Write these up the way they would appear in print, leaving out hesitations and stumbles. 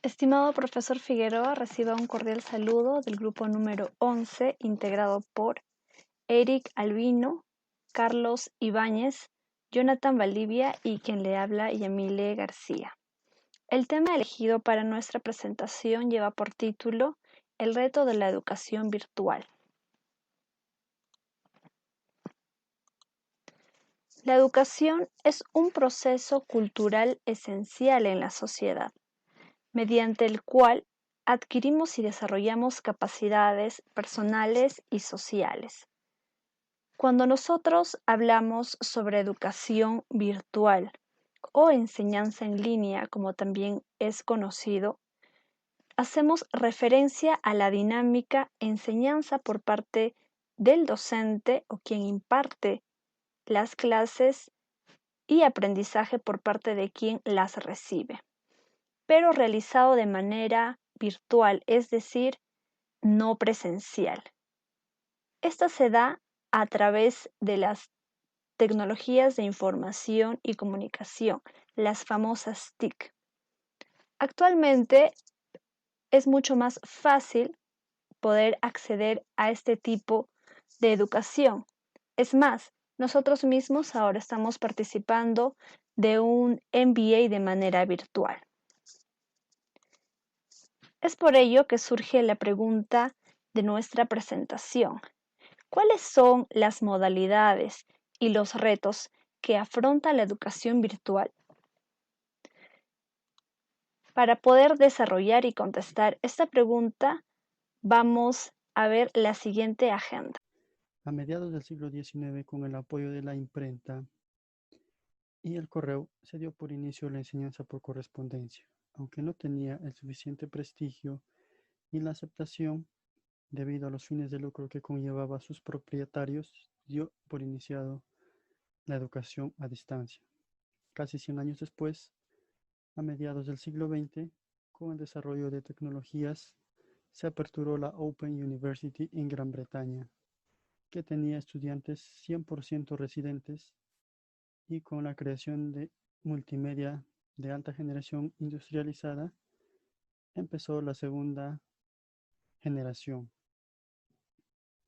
Estimado profesor Figueroa, reciba un cordial saludo del grupo número 11, integrado por Eric Albino, Carlos Ibáñez, Jonathan Valdivia y quien le habla, Yamile García. El tema elegido para nuestra presentación lleva por título El reto de la educación virtual. La educación es un proceso cultural esencial en la sociedad, mediante el cual adquirimos y desarrollamos capacidades personales y sociales. Cuando nosotros hablamos sobre educación virtual o enseñanza en línea, como también es conocido, hacemos referencia a la dinámica enseñanza por parte del docente o quien imparte las clases y aprendizaje por parte de quien las recibe, pero realizado de manera virtual, es decir, no presencial. Esta se da a través de las tecnologías de información y comunicación, las famosas TIC. Actualmente es mucho más fácil poder acceder a este tipo de educación. Es más, nosotros mismos ahora estamos participando de un MBA de manera virtual. Es por ello que surge la pregunta de nuestra presentación. ¿Cuáles son las modalidades y los retos que afronta la educación virtual? Para poder desarrollar y contestar esta pregunta, vamos a ver la siguiente agenda. A mediados del siglo XIX, con el apoyo de la imprenta y el correo, se dio por inicio la enseñanza por correspondencia, aunque no tenía el suficiente prestigio y la aceptación debido a los fines de lucro que conllevaba a sus propietarios, dio por iniciado la educación a distancia. Casi 100 años después, a mediados del siglo XX, con el desarrollo de tecnologías, se aperturó la Open University en Gran Bretaña, que tenía estudiantes 100% residentes, y con la creación de multimedia de alta generación industrializada, empezó la segunda generación.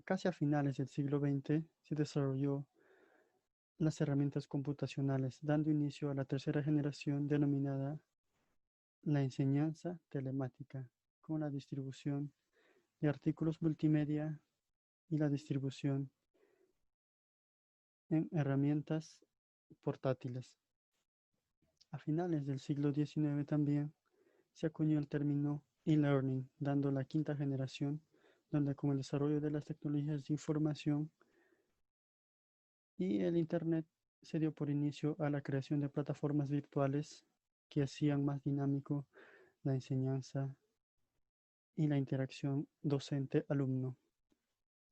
Casi a finales del siglo XX se desarrolló las herramientas computacionales, dando inicio a la tercera generación denominada la enseñanza telemática, con la distribución de artículos multimedia y la distribución en herramientas portátiles. A finales del siglo XIX también se acuñó el término e-learning, dando la quinta generación, donde con el desarrollo de las tecnologías de información y el Internet se dio por inicio a la creación de plataformas virtuales que hacían más dinámico la enseñanza y la interacción docente-alumno.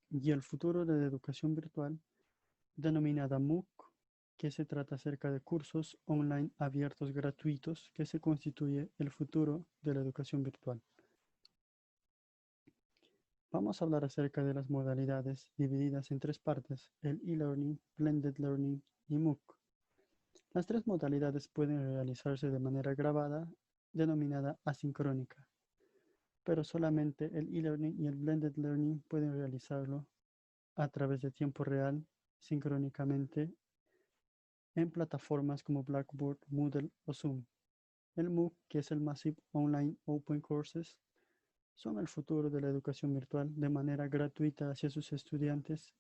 Y el futuro de la educación virtual, denominada MOOC, que se trata acerca de cursos online abiertos gratuitos que se constituye el futuro de la educación virtual. Vamos a hablar acerca de las modalidades divididas en tres partes: el e-learning, blended learning y MOOC. Las tres modalidades pueden realizarse de manera grabada, denominada asincrónica, pero solamente el e-learning y el blended learning pueden realizarlo a través de tiempo real, sincrónicamente, en plataformas como Blackboard, Moodle o Zoom. El MOOC, que es el Massive Online Open Courses, son el futuro de la educación virtual de manera gratuita hacia sus estudiantes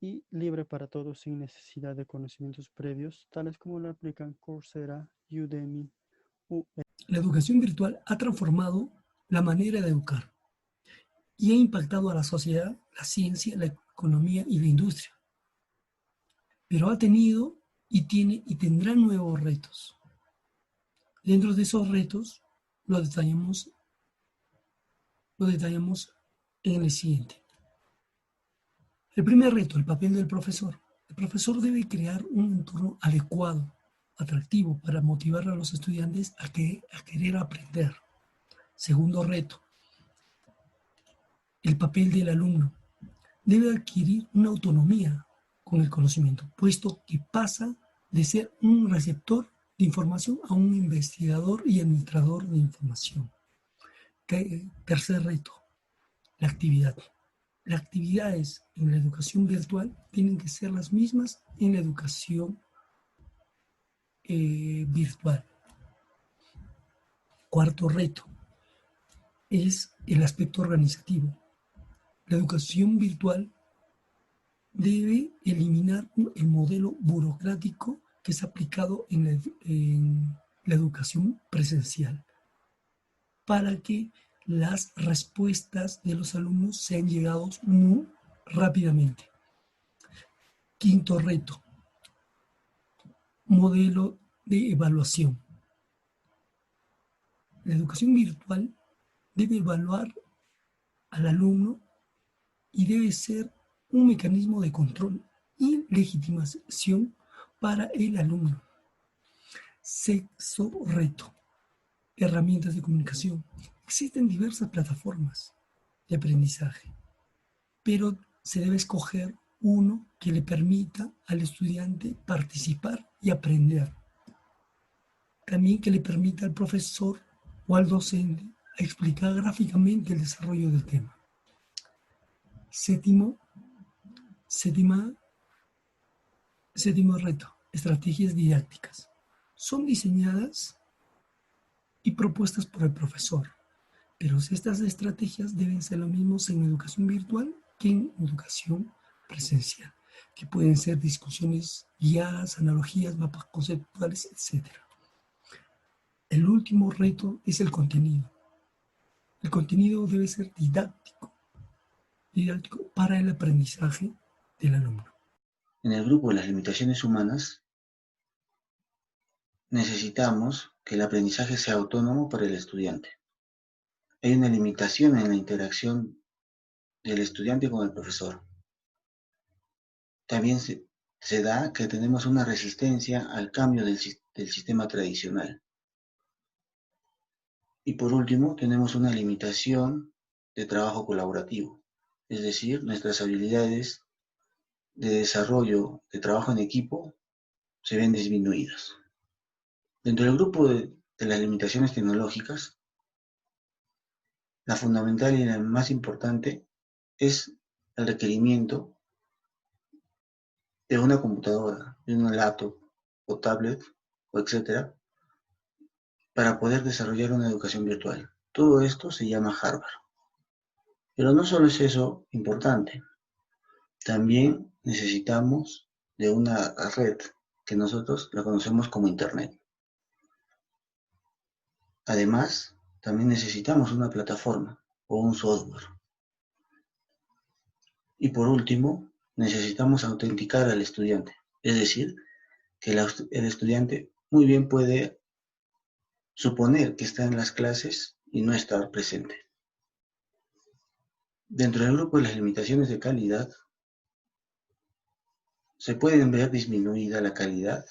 y libre para todos sin necesidad de conocimientos previos, tales como lo aplican Coursera, Udemy. La educación virtual ha transformado la manera de educar y ha impactado a la sociedad, la ciencia, la economía y la industria. Pero ha tenido y tiene y tendrá nuevos retos. Dentro de esos retos lo detallamos en el siguiente. El primer reto, el papel del profesor. El profesor debe crear un entorno adecuado, atractivo, para motivar a los estudiantes a querer aprender. Segundo reto, el papel del alumno. Debe adquirir una autonomía con el conocimiento, puesto que pasa de ser un receptor de información a un investigador y administrador de información. Tercer reto, la actividad. Las actividades en la educación virtual tienen que ser las mismas en la educación virtual. Cuarto reto es el aspecto organizativo. La educación virtual debe eliminar el modelo burocrático que es aplicado en la educación presencial para que las respuestas de los alumnos sean llegados muy rápidamente. Quinto reto, modelo de evaluación. La educación virtual debe evaluar al alumno y debe ser un mecanismo de control y legitimación para el alumno. Sexto reto, herramientas de comunicación. Existen diversas plataformas de aprendizaje, pero se debe escoger uno que le permita al estudiante participar y aprender. También que le permita al profesor o al docente a explicar gráficamente el desarrollo del tema. Séptimo reto, estrategias didácticas. Son diseñadas y propuestas por el profesor, pero estas estrategias deben ser las mismas en educación virtual que en educación presencial, que pueden ser discusiones guiadas, analogías, mapas conceptuales, etc. El último reto es el contenido. El contenido debe ser didáctico para el aprendizaje del alumno. En el grupo de las limitaciones humanas, necesitamos que el aprendizaje sea autónomo para el estudiante. Hay una limitación en la interacción del estudiante con el profesor. También se da que tenemos una resistencia al cambio del sistema tradicional. Y por último, tenemos una limitación de trabajo colaborativo, es decir, nuestras habilidades de desarrollo de trabajo en equipo se ven disminuidas. Dentro del grupo de las limitaciones tecnológicas, la fundamental y la más importante es el requerimiento de una computadora, de una laptop o tablet, o etcétera, para poder desarrollar una educación virtual. Todo esto se llama hardware. Pero no solo es eso importante, también necesitamos de una red que nosotros la conocemos como Internet. Además, también necesitamos una plataforma o un software. Y por último, necesitamos autenticar al estudiante, es decir, que el estudiante muy bien puede suponer que está en las clases y no estar presente. Dentro del grupo de las limitaciones de calidad, se puede ver disminuida la calidad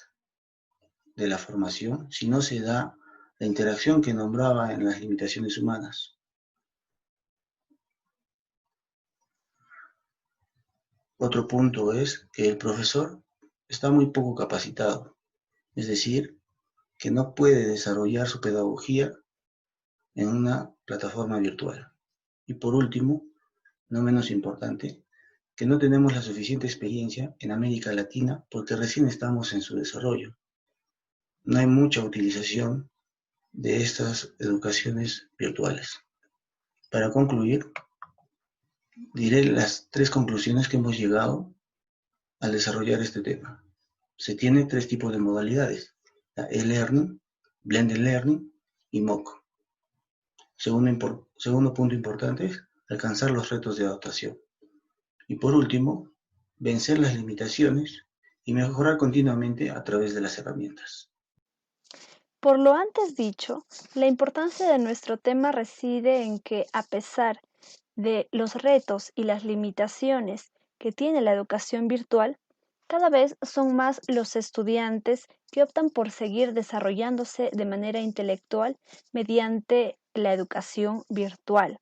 de la formación si no se da la interacción que nombraba en las limitaciones humanas. Otro punto es que el profesor está muy poco capacitado, es decir, que no puede desarrollar su pedagogía en una plataforma virtual. Y por último, no menos importante, que no tenemos la suficiente experiencia en América Latina porque recién estamos en su desarrollo. No hay mucha utilización de estas educaciones virtuales. Para concluir, diré las 3 conclusiones que hemos llegado al desarrollar este tema. Se tiene 3 tipos de modalidades, la e-learning, blended learning y MOOC. Segundo punto importante es alcanzar los retos de adaptación. Y por último, vencer las limitaciones y mejorar continuamente a través de las herramientas. Por lo antes dicho, la importancia de nuestro tema reside en que, a pesar de los retos y las limitaciones que tiene la educación virtual, cada vez son más los estudiantes que optan por seguir desarrollándose de manera intelectual mediante la educación virtual.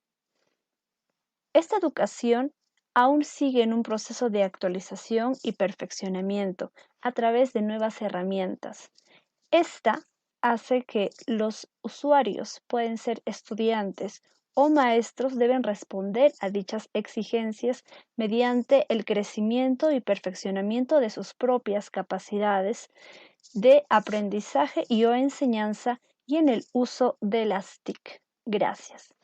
Esta educación aún sigue en un proceso de actualización y perfeccionamiento a través de nuevas herramientas. Esta hace que los usuarios, pueden ser estudiantes o maestros, deben responder a dichas exigencias mediante el crecimiento y perfeccionamiento de sus propias capacidades de aprendizaje y o enseñanza y en el uso de las TIC. Gracias.